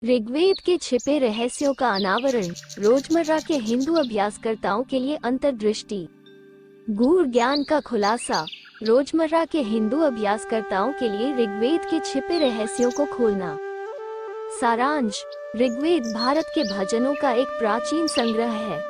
ऋग्वेद के छिपे रहस्यों का अनावरण, रोजमर्रा के हिंदू अभ्यासकर्ताओं के लिए अंतर्दृष्टि। गूढ़ ज्ञान का खुलासा, रोजमर्रा के हिंदू अभ्यासकर्ताओं के लिए ऋग्वेद के छिपे रहस्यों को खोलना। सारांश, ऋग्वेद भारत के भजनों का एक प्राचीन संग्रह है।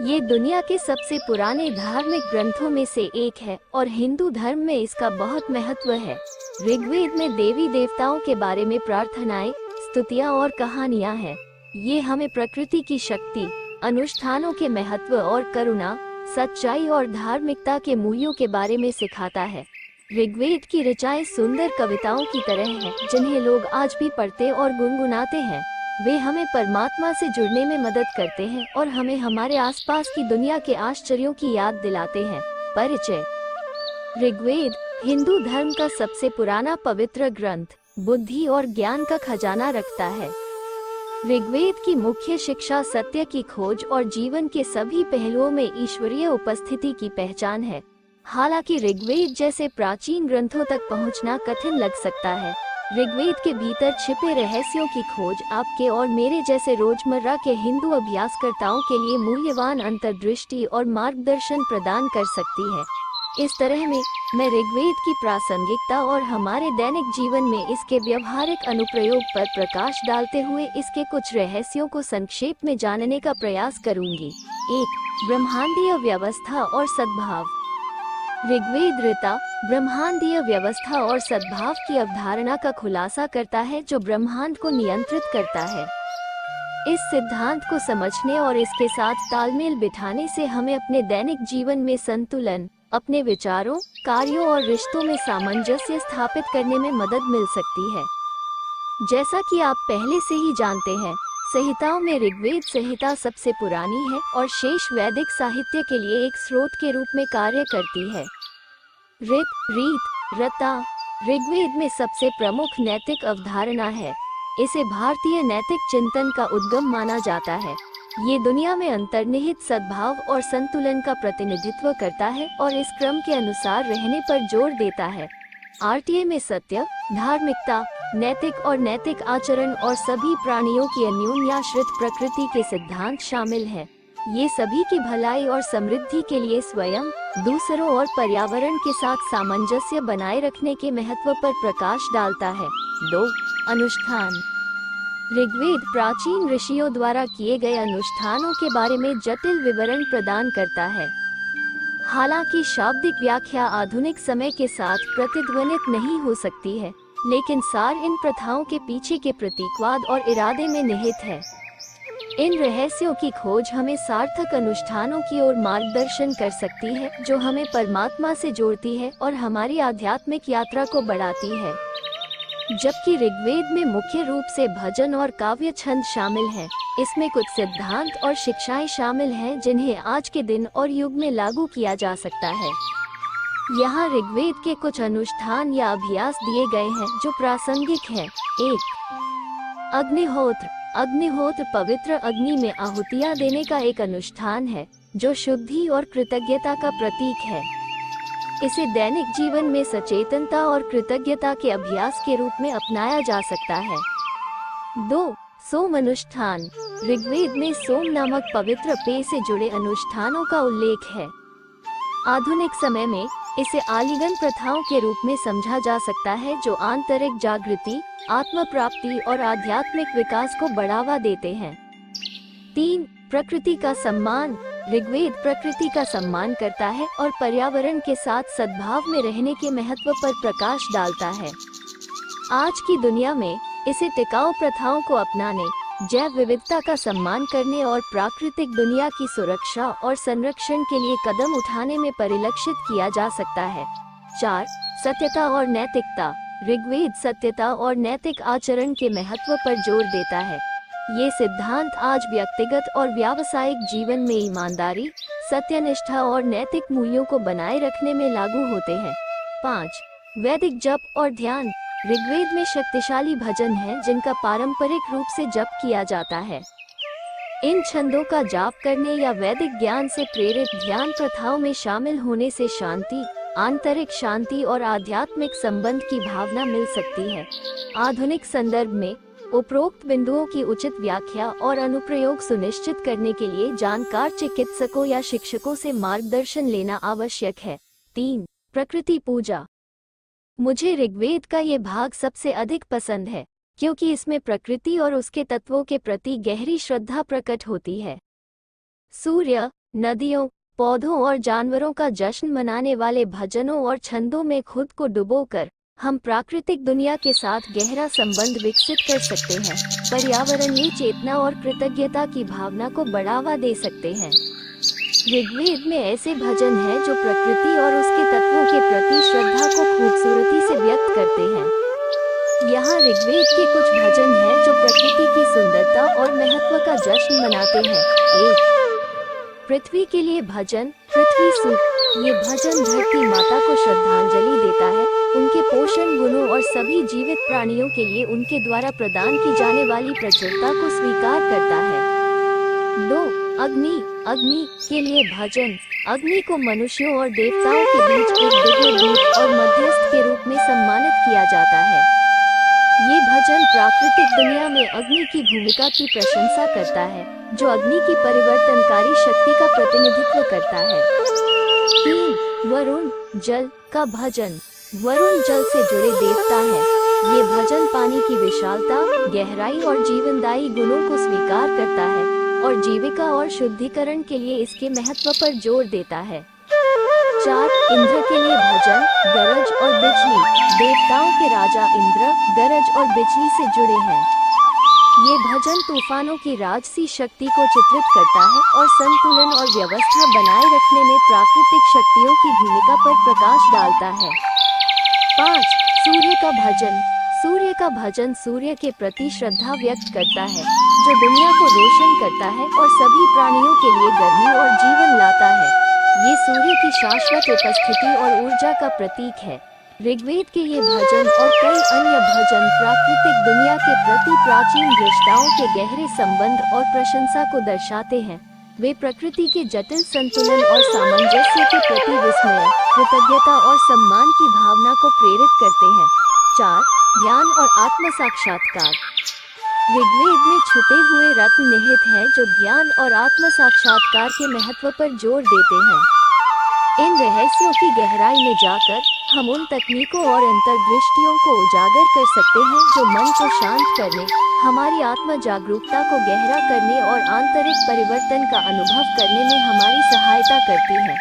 ये दुनिया के सबसे पुराने धार्मिक ग्रंथों में से एक है और हिंदू धर्म में इसका बहुत महत्व है। ऋग्वेद में देवी देवताओं के बारे में प्रार्थनाएं, स्तुतियां और कहानियां हैं। ये हमें प्रकृति की शक्ति, अनुष्ठानों के महत्व और करुणा, सच्चाई और धार्मिकता के मूल्यों के बारे में सिखाता है। ऋग्वेद की ऋचाएं सुंदर कविताओं की तरह हैं, जिन्हें लोग आज भी पढ़ते और गुनगुनाते हैं। वे हमें परमात्मा से जुड़ने में मदद करते हैं और हमें हमारे आसपास की दुनिया के आश्चर्यों की याद दिलाते हैं। परिचय। ऋग्वेद हिंदू धर्म का सबसे पुराना पवित्र ग्रंथ, बुद्धि और ज्ञान का खजाना रखता है। ऋग्वेद की मुख्य शिक्षा सत्य की खोज और जीवन के सभी पहलुओं में ईश्वरीय उपस्थिति की पहचान है। हालांकि ऋग्वेद जैसे प्राचीन ग्रंथों तक पहुंचना कठिन लग सकता है, ऋग्वेद के भीतर छिपे रहस्यों की खोज आपके और मेरे जैसे रोजमर्रा के हिंदू अभ्यासकर्ताओं के लिए मूल्यवान अंतर्दृष्टि और मार्गदर्शन प्रदान कर सकती है। इस तरह में मैं ऋग्वेद की प्रासंगिकता और हमारे दैनिक जीवन में इसके व्यवहारिक अनुप्रयोग पर प्रकाश डालते हुए इसके कुछ रहस्यों को संक्षेप में जानने का प्रयास करूंगी। 1. ब्रह्मांडीय व्यवस्था और सद्भाव। ऋग्वेद ऋता ब्रह्मांडीय व्यवस्था और सद्भाव की अवधारणा का खुलासा करता है, जो ब्रह्मांड को नियंत्रित करता है। इस सिद्धांत को समझने और इसके साथ तालमेल बिठाने से हमें अपने दैनिक जीवन में संतुलन, अपने विचारों, कार्यों और रिश्तों में सामंजस्य स्थापित करने में मदद मिल सकती है। जैसा कि आप पहले से ही जानते हैं, संहिताओं में ऋग्वेद संहिता सबसे पुरानी है और शेष वैदिक साहित्य के लिए एक स्रोत के रूप में कार्य करती है। ऋत, रीत, रता ऋग्वेद में सबसे प्रमुख नैतिक अवधारणा है। इसे भारतीय नैतिक चिंतन का उद्गम माना जाता है। ये दुनिया में अंतर्निहित सद्भाव और संतुलन का प्रतिनिधित्व करता है और इस क्रम के अनुसार रहने पर जोर देता है। आरटीए में सत्य, धार्मिकता, नैतिक और नैतिक आचरण और सभी प्राणियों की अन्योन्याश्रित प्रकृति के सिद्धांत शामिल हैं। ये सभी की भलाई और समृद्धि के लिए स्वयं, दूसरों और पर्यावरण के साथ सामंजस्य बनाए रखने के महत्व पर प्रकाश डालता है। 2. अनुष्ठान। ऋग्वेद प्राचीन ऋषियों द्वारा किए गए अनुष्ठानों के बारे में जटिल विवरण प्रदान करता है। हालांकि शाब्दिक व्याख्या आधुनिक समय के साथ प्रतिध्वनित नहीं हो सकती है, लेकिन सार इन प्रथाओं के पीछे के प्रतीकवाद और इरादे में निहित है। इन रहस्यों की खोज हमें सार्थक अनुष्ठानों की ओर मार्गदर्शन कर सकती है, जो हमें परमात्मा से जोड़ती है और हमारी आध्यात्मिक यात्रा को बढ़ाती है। जबकि ऋग्वेद में मुख्य रूप से भजन और काव्य छंद शामिल हैं, इसमें कुछ सिद्धांत और शिक्षाएं शामिल हैं जिन्हें आज के दिन और युग में लागू किया जा सकता है। यहाँ ऋग्वेद के कुछ अनुष्ठान या अभ्यास दिए गए हैं जो प्रासंगिक हैं। 1. अग्निहोत्र। अग्निहोत्र पवित्र अग्नि में आहुतियाँ देने का एक अनुष्ठान है, जो शुद्धि और कृतज्ञता का प्रतीक है। इसे दैनिक जीवन में सचेतनता और कृतज्ञता के अभ्यास के रूप में अपनाया जा सकता है। 2. सोम अनुष्ठान। ऋग्वेद में सोम नामक पवित्र पेय से जुड़े अनुष्ठानों का उल्लेख है। आधुनिक समय में इसे आलिंगन प्रथाओं के रूप में समझा जा सकता है, जो आंतरिक जागृति, आत्म प्राप्ति और आध्यात्मिक विकास को बढ़ावा देते हैं। 3. प्रकृति का सम्मान। ऋग्वेद प्रकृति का सम्मान करता है और पर्यावरण के साथ सद्भाव में रहने के महत्व पर प्रकाश डालता है। आज की दुनिया में इसे टिकाऊ प्रथाओं को अपनाने, जैव विविधता का सम्मान करने और प्राकृतिक दुनिया की सुरक्षा और संरक्षण के लिए कदम उठाने में परिलक्षित किया जा सकता है। 4. सत्यता और नैतिकता। ऋग्वेद सत्यता और नैतिक आचरण के महत्व पर जोर देता है। ये सिद्धांत आज व्यक्तिगत और व्यावसायिक जीवन में ईमानदारी, सत्यनिष्ठा और नैतिक मूल्यों को बनाए रखने में लागू होते हैं। 5. वैदिक जप और ध्यान। ऋग्वेद में शक्तिशाली भजन हैं जिनका पारंपरिक रूप से जप किया जाता है। इन छंदों का जाप करने या वैदिक ज्ञान से प्रेरित ध्यान प्रथाओं में शामिल होने से शांति, आंतरिक शांति और आध्यात्मिक संबंध की भावना मिल सकती है। आधुनिक संदर्भ में उपरोक्त बिंदुओं की उचित व्याख्या और अनुप्रयोग सुनिश्चित करने के लिए जानकार चिकित्सकों या शिक्षकों से मार्गदर्शन लेना आवश्यक है। 3. प्रकृति पूजा। मुझे ऋग्वेद का ये भाग सबसे अधिक पसंद है, क्योंकि इसमें प्रकृति और उसके तत्वों के प्रति गहरी श्रद्धा प्रकट होती है। सूर्य, नदियों, पौधों और जानवरों का जश्न मनाने वाले भजनों और छंदों में खुद को डुबोकर हम प्राकृतिक दुनिया के साथ गहरा संबंध विकसित कर सकते हैं, पर्यावरणीय चेतना और कृतज्ञता की भावना को बढ़ावा दे सकते हैं। ऋग्वेद में ऐसे भजन हैं जो प्रकृति और उसके तत्वों के प्रति श्रद्धा को खूबसूरती से व्यक्त करते हैं। यहाँ ऋग्वेद के कुछ भजन हैं जो प्रकृति की सुंदरता और महत्व का जश्न मनाते हैं। 1. पृथ्वी के लिए भजन, पृथ्वी सूक्त। ये भजन धरती माता को श्रद्धांजलि देता है, उनके पोषण गुणों और सभी जीवित प्राणियों के लिए उनके द्वारा प्रदान की जाने वाली प्रचुरता को स्वीकार करता है। 2. अग्नि, अग्नि के लिए भजन। अग्नि को मनुष्यों और देवताओं के बीच एक दिव्य दूत और मध्यस्थ के रूप में सम्मानित किया जाता है। ये भजन प्राकृतिक दुनिया में अग्नि की भूमिका की प्रशंसा करता है, जो अग्नि की परिवर्तनकारी शक्ति का प्रतिनिधित्व करता है। 3. वरुण, जल का भजन। वरुण जल से जुड़े देवता है। ये भजन पानी की विशालता, गहराई और जीवनदायी गुणों को स्वीकार करता है और जीविका और शुद्धिकरण के लिए इसके महत्व पर जोर देता है। 4. इंद्र के लिए भजन, गरज और बिजली। देवताओं के राजा इंद्र गरज और बिजली से जुड़े हैं। ये भजन तूफानों की राजसी शक्ति को चित्रित करता है और संतुलन और व्यवस्था बनाए रखने में प्राकृतिक शक्तियों की भूमिका पर प्रकाश डालता है। 5. सूर्य का भजन। सूर्य का भजन सूर्य के प्रति श्रद्धा व्यक्त करता है, जो दुनिया को रोशन करता है और सभी प्राणियों के लिए गर्मी और जीवन लाता है। ये सूर्य की शाश्वत उपस्थिति और ऊर्जा का प्रतीक है। ऋग्वेद के ये भजन और कई अन्य भजन प्राकृतिक दुनिया के प्रति प्राचीन दृष्टाओं के गहरे संबंध और प्रशंसा को दर्शाते हैं। वे प्रकृति के जटिल संतुलन और सामंजस्य के प्रति विस्मय, कृतज्ञता और सम्मान की भावना को प्रेरित करते हैं। 4. ध्यान और आत्म साक्षात्कार। ऋग्वेद में छुपे हुए रत्न निहित हैं जो ध्यान और आत्म साक्षात्कार के महत्व पर जोर देते हैं। इन रहस्यों की गहराई में जाकर हम उन तकनीकों और अंतर्दृष्टियों को उजागर कर सकते हैं जो मन को शांत करने, हमारी आत्म जागरूकता को गहरा करने और आंतरिक परिवर्तन का अनुभव करने में हमारी सहायता करती हैं।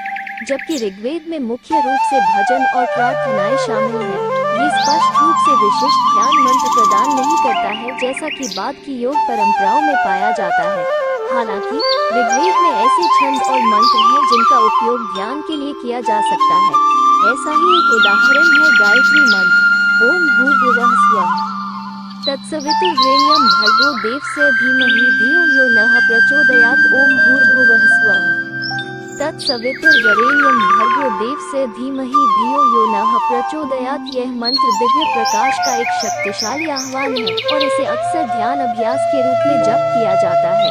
जबकि ऋग्वेद में मुख्य रूप से भजन और प्रार्थनाएं शामिल हैं, ये स्पष्ट रूप से विशिष्ट ध्यान मंत्र प्रदान नहीं करता है, जैसा कि बाद की योग परंपराओं में पाया जाता है। हालांकि ऋग्वेद में ऐसे छंद और मंत्र हैं जिनका उपयोग ध्यान के लिए किया जा सकता है। ऐसा ही एक उदाहरण है गायत्री मंत्र, ओम भूर्भुवः स्वः तत्सवितुर्वरेण्यं भर्गो देवस्य धीमहि धियो यो नः प्रचोदयात्। ओम भूर्भुवः स्वः तत्सवितुर्वरेण्यं भर्गो देवस्य धीमहि धियो यो नः प्रचोदयात्। यह मंत्र दिव्य प्रकाश का एक शक्तिशाली आह्वान है और इसे अक्सर ध्यान अभ्यास के रूप में जप किया जाता है।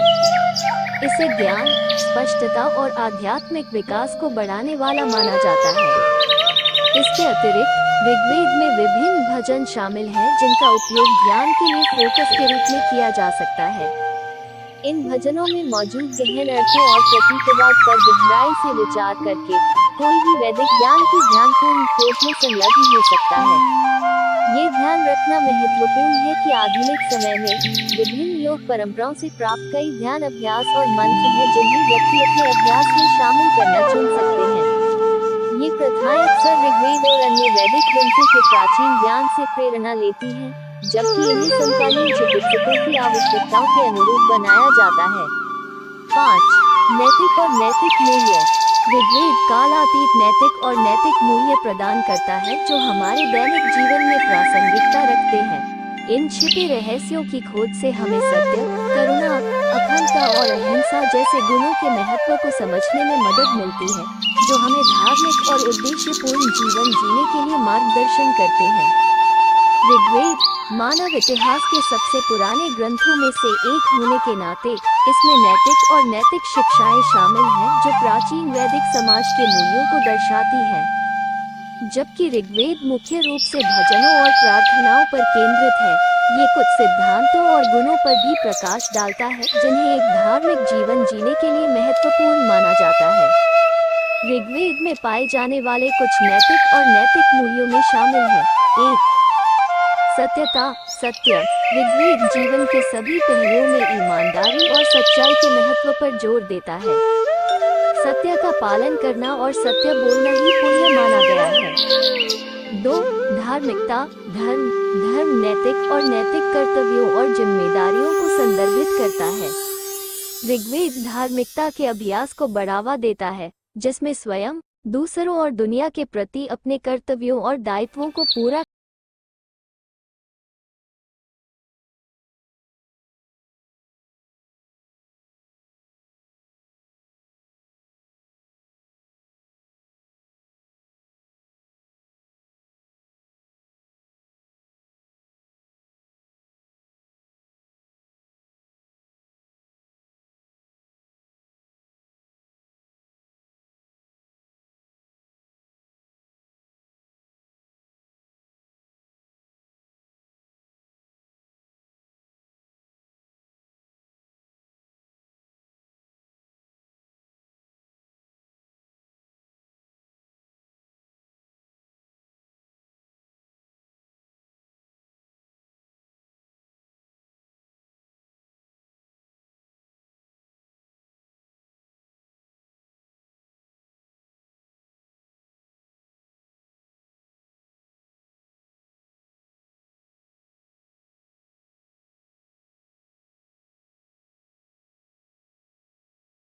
इसे ज्ञान, स्पष्टता और आध्यात्मिक विकास को बढ़ाने वाला माना जाता है। इसके अतिरिक्त ऋग्वेद में विभिन्न भजन शामिल हैं जिनका उपयोग ध्यान के लिए फोकस के रूप में किया जा सकता है। इन भजनों में मौजूद गहन अर्थों और प्रतीकवाद पर गहराई से विचार करके कोई भी वैदिक ज्ञान की ध्यानपूर्ण खोज में संलग्न हो सकता है। ये ध्यान रखना महत्वपूर्ण है कि आधुनिक समय में विभिन्न योग परंपराओं से प्राप्त कई ध्यान अभ्यास और मंत्र हैं जिन्हें व्यक्ति अपने अभ्यास में शामिल करना चुन सकते हैं। ये प्रथाएं अक्सर ऋग्वेद और अन्य वैदिक ग्रंथों के प्राचीन ज्ञान से प्रेरणा लेती हैं, जबकि इन्हें समकालीन चिकित्सकों की आवश्यकताओं के अनुरूप बनाया जाता है। 5. नैतिक और नैतिक मूल्य। ऋग्वेद कालातीत नैतिक और नैतिक मूल्य प्रदान करता है जो हमारे दैनिक जीवन में प्रासंगिकता रखते हैं। इन छिपे रहस्यों की खोज से हमें सत्य, करुणा, अखंडता और अहिंसा जैसे गुणों के महत्व को समझने में मदद मिलती है, जो हमें धार्मिक और उद्देश्यपूर्ण जीवन जीने के लिए मार्गदर्शन करते हैं। ऋग्वेद मानव इतिहास के सबसे पुराने ग्रंथों में से एक होने के नाते इसमें नैतिक और नैतिक शिक्षाएं शामिल हैं जो प्राचीन वैदिक समाज के मूल्यों को दर्शाती हैं। जबकि ऋग्वेद मुख्य रूप से भजनों और प्रार्थनाओं पर केंद्रित है, ये कुछ सिद्धांतों और गुणों पर भी प्रकाश डालता है जिन्हें एक धार्मिक जीवन जीने के लिए महत्वपूर्ण माना जाता है। ऋग्वेद में पाए जाने वाले कुछ नैतिक और नैतिक मूल्यों में शामिल है। 1. सत्यता, सत्य। ऋग्वेद जीवन के सभी पहलुओं में ईमानदारी और सच्चाई के महत्व पर जोर देता है। सत्य का पालन करना और सत्य बोलना ही पुण्य माना गया है। 2. धार्मिकता, धर्म। धर्म नैतिक और नैतिक कर्तव्यों और जिम्मेदारियों को संदर्भित करता है। ऋग्वेद धार्मिकता के अभ्यास को बढ़ावा देता है, जिसमें स्वयं, दूसरों और दुनिया के प्रति अपने कर्तव्यों और दायित्वों को पूरा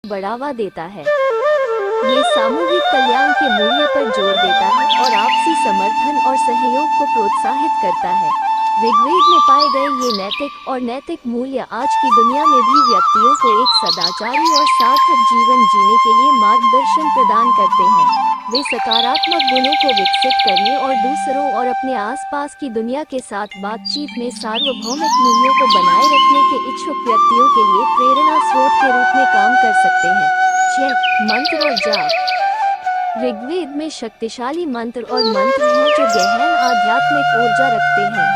बढ़ावा देता है। ये सामूहिक कल्याण के मूल्य पर जोर देता है और आपसी समर्थन और सहयोग को प्रोत्साहित करता है। ऋग्वेद में पाए गए ये नैतिक और नैतिक मूल्य आज की दुनिया में भी व्यक्तियों को एक सदाचारी और सार्थक जीवन जीने के लिए मार्गदर्शन प्रदान करते हैं। वे सकारात्मक गुणों को विकसित करने और दूसरों और अपने आसपास की दुनिया के साथ बातचीत में सार्वभौमिक मूल्यों को बनाए रखने के इच्छुक व्यक्तियों के लिए प्रेरणा स्रोत के रूप में काम कर सकते हैं। 6. मंत्र और जाप। ऋग्वेद में शक्तिशाली मंत्र और मंत्र हैं जो गहन आध्यात्मिक ऊर्जा रखते हैं।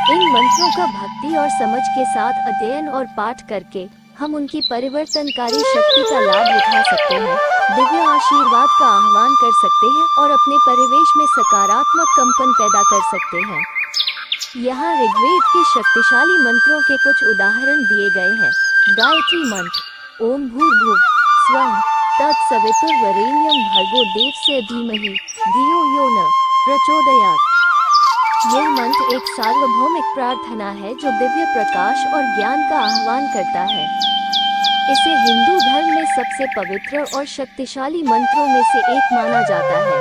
इन मंत्रों का भक्ति और समझ के साथ अध्ययन और पाठ करके हम उनकी परिवर्तनकारी शक्ति का लाभ उठा सकते हैं, दिव्य आशीर्वाद का आह्वान कर सकते हैं और अपने परिवेश में सकारात्मक कंपन पैदा कर सकते हैं। यहाँ ऋग्वेद के शक्तिशाली मंत्रों के कुछ उदाहरण दिए गए हैं। गायत्री मंत्र, ओम भूर्भुवः स्वः तत्सवितुर्वरेण्यं भर्गो देवस्य धीमहि धियो यो न प्रचोदयात्। यह मंत्र एक सार्वभौमिक प्रार्थना है जो दिव्य प्रकाश और ज्ञान का आह्वान करता है। इसे हिंदू धर्म में सबसे पवित्र और शक्तिशाली मंत्रों में से एक माना जाता है।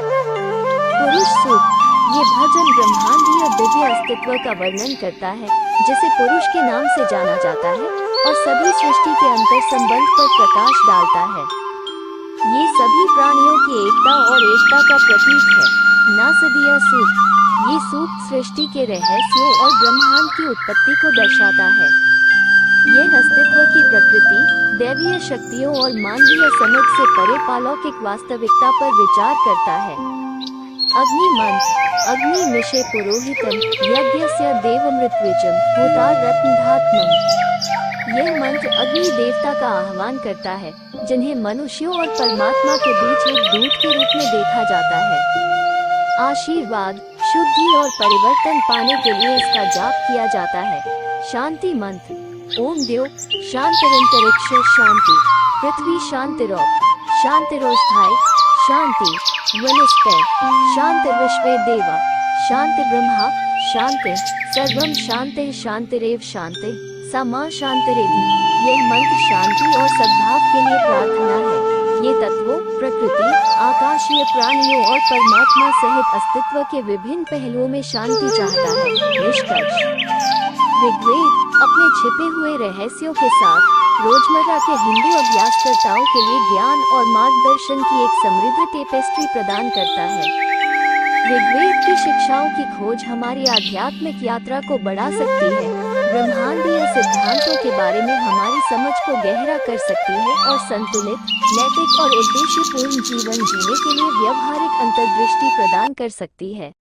पुरुष सूक्त, ये भजन ब्रह्मांडीय दिव्य अस्तित्व का वर्णन करता है, जिसे पुरुष के नाम से जाना जाता है और सभी सृष्टि के अंतर संबंध पर प्रकाश डालता है। ये सभी प्राणियों की एकता और एकता का प्रतीक है। नासदीय सूक्त, ये सूक्त सृष्टि के रहस्यों और ब्रह्मांड की उत्पत्ति को दर्शाता है। यह अस्तित्व की प्रकृति, दैवीय शक्तियों और मानवीय समझ से परे अलौकिक वास्तविकता पर विचार करता है। अग्नि मंत्र, अग्नि मिषे पुरोहितम यज्ञस्य देवमृत्विजम होतार रत्नधात्मम्। यह मंत्र अग्नि देवता का आह्वान करता है, जिन्हें मनुष्यों और परमात्मा के बीच एक दूत के रूप में देखा जाता है। आशीर्वाद, शुद्धि और परिवर्तन पाने के लिए इसका जाप किया जाता है। शांति मंत्र, ओम द्यो शांतिरंतरिक्ष शांति पृथ्वी शांतिरोप शांतिरोष्ठाय शांति वनस्पति शांतिर्विश्वे देवा शांति ब्रह्मा शांति सर्वम शांति शांतिरेव शांति समा शांतिरेधि। यह मंत्र शांति और सद्भाव के लिए प्रार्थना है। ये तत्वों, प्रकृति, आकाशीय प्राणियों और परमात्मा सहित अस्तित्व के विभिन्न पहलुओं में शांति चाहता है। निष्कर्ष, ऋग्वेद अपने छिपे हुए रहस्यों के साथ रोजमर्रा के हिंदू अभ्यासकर्ताओं के लिए ज्ञान और मार्गदर्शन की एक समृद्ध टेपेस्ट्री प्रदान करता है। ऋग्वेद की शिक्षाओं की खोज हमारी आध्यात्मिक यात्रा को बढ़ा सकती है, ब्रह्मांडीय सिद्धांतों के बारे में हमारी समझ को गहरा कर सकती है और संतुलित, नैतिक और उद्देश्यपूर्ण जीवन जीने के लिए व्यवहारिक अंतर्दृष्टि प्रदान कर सकती है।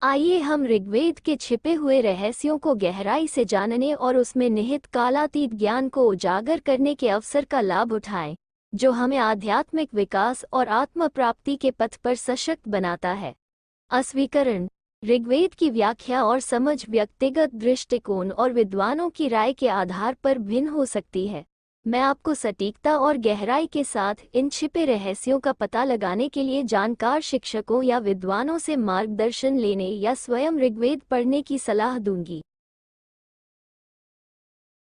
आइए हम ऋग्वेद के छिपे हुए रहस्यों को गहराई से जानने और उसमें निहित कालातीत ज्ञान को उजागर करने के अवसर का लाभ उठाएं, जो हमें आध्यात्मिक विकास और आत्म प्राप्ति के पथ पर सशक्त बनाता है। अस्वीकरण। ऋग्वेद की व्याख्या और समझ व्यक्तिगत दृष्टिकोण और विद्वानों की राय के आधार पर भिन्न हो सकती है। मैं आपको सटीकता और गहराई के साथ इन छिपे रहस्यों का पता लगाने के लिए जानकार शिक्षकों या विद्वानों से मार्गदर्शन लेने या स्वयं ऋग्वेद पढ़ने की सलाह दूंगी।